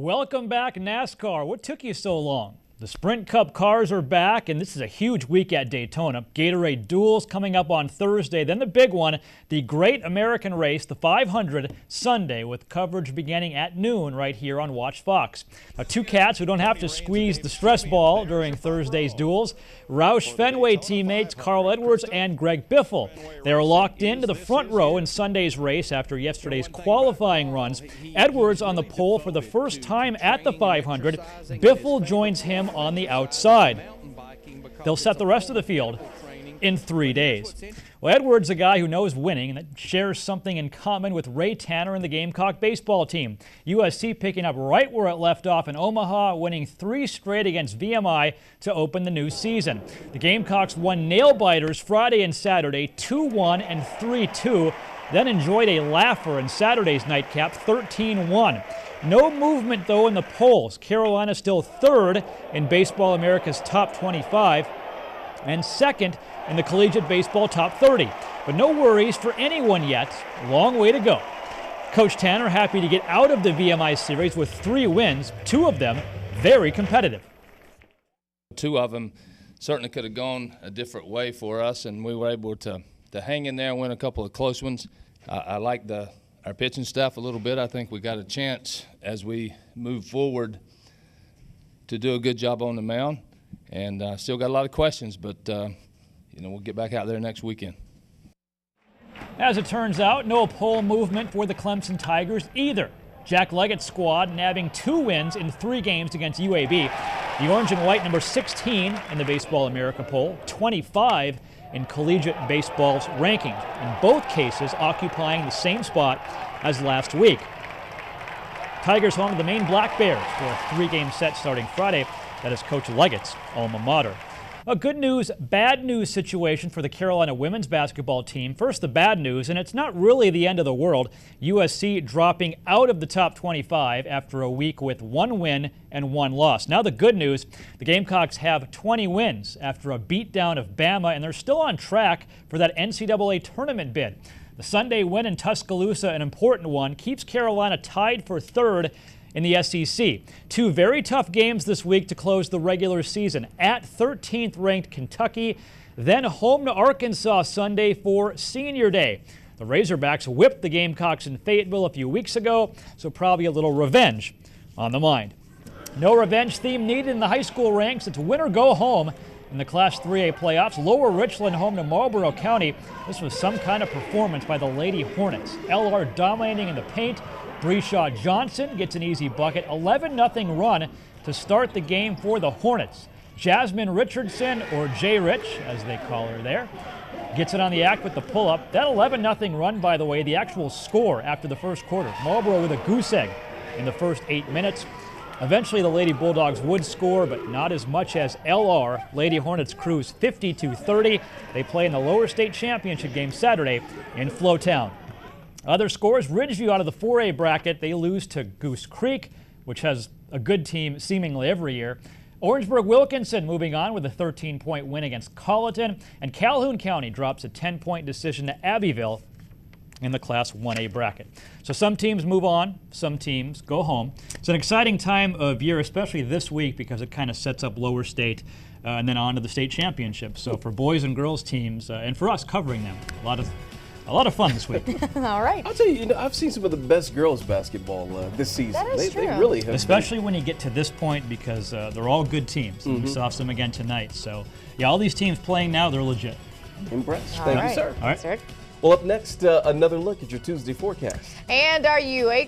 Welcome back, NASCAR. What took you so long? The Sprint Cup cars are back, and this is a huge week at Daytona. Gatorade Duels coming up on Thursday. Then the big one, the Great American Race, the 500, Sunday, with coverage beginning at noon right here on Watch Fox. Now, two cats who don't have to squeeze the stress ball during Thursday's duels. Roush Fenway teammates Carl Edwards and Greg Biffle. They are locked into the front row in Sunday's race after yesterday's qualifying runs. Edwards on the pole for the first time at the 500. Biffle joins him on the outside. They'll set the rest of the field in 3 days. Well, Edwards, a guy who knows winning and that shares something in common with Ray Tanner and the Gamecock baseball team. USC picking up right where it left off in Omaha, winning 3 straight against VMI to open the new season. The Gamecocks won nail-biters Friday and Saturday, 2-1 and 3-2, then enjoyed a laugher in Saturday's nightcap, 13-1. No movement, though, in the polls. Carolina still third in Baseball America's top 25 and second in the collegiate baseball top 30. But no worries for anyone yet. Long way to go. Coach Tanner happy to get out of the VMI series with 3 wins, 2 of them very competitive. 2 of them certainly could have gone a different way for us, and we were able to hang in there and win a couple of close ones. I like our pitching staff a little bit. I think we got a chance as we move forward to do a good job on the mound, and still got a lot of questions, but we'll get back out there next weekend. As it turns out, no pole movement for the Clemson Tigers either. Jack Leggett's squad nabbing 2 wins in 3 games against UAB. The orange and white number 16 in the Baseball America poll, 25 in collegiate baseball's rankings, in both cases occupying the same spot as last week. Tigers home to the Maine Black Bears for a 3-game set starting Friday. That is Coach Leggett's alma mater. A good news, bad news situation for the Carolina women's basketball team. First, the bad news, and it's not really the end of the world. USC dropping out of the top 25 after a week with 1 win and 1 loss. Now the good news, the Gamecocks have 20 wins after a beatdown of Bama, and they're still on track for that NCAA tournament bid. The Sunday win in Tuscaloosa, an important one, keeps Carolina tied for 3rd in the SEC. 2 very tough games this week to close the regular season. At 13th ranked Kentucky, then home to Arkansas Sunday for Senior Day. The Razorbacks whipped the Gamecocks in Fayetteville a few weeks ago, so probably a little revenge on the mind. No revenge theme needed in the high school ranks. It's win or go home in the Class 3A playoffs. Lower Richland home to Marlboro County. This was some kind of performance by the Lady Hornets. LR dominating in the paint. Breshaw Johnson gets an easy bucket. 11-0 run to start the game for the Hornets. Jasmine Richardson, or J-Rich, as they call her there, gets it on the act with the pull-up. That 11-0 run, by the way, the actual score after the first quarter. Marlboro with a goose egg in the first 8 minutes. Eventually, the Lady Bulldogs would score, but not as much as LR. Lady Hornets cruise 52-30. They play in the lower state championship game Saturday in Flowtown. Other scores, Ridgeview out of the 4A bracket, they lose to Goose Creek, which has a good team seemingly every year. Orangeburg-Wilkinson moving on with a 13-point win against Colleton, and Calhoun County drops a 10-point decision to Abbeville in the Class 1A bracket. So some teams move on, some teams go home. It's an exciting time of year, especially this week, because it kind of sets up lower state and then on to the state championship. So for boys and girls teams, and for us covering them, a lot of fun this week. All right. I'll tell you, I've seen some of the best girls basketball this season. That is true. They really have. Especially when you get to this point, because they're all good teams. We saw some again tonight. So, yeah, all these teams playing now, they're legit. Impressed. All Thank right. you, sir. All right. Thanks, Rick. Well, up next, another look at your Tuesday forecast. And are you a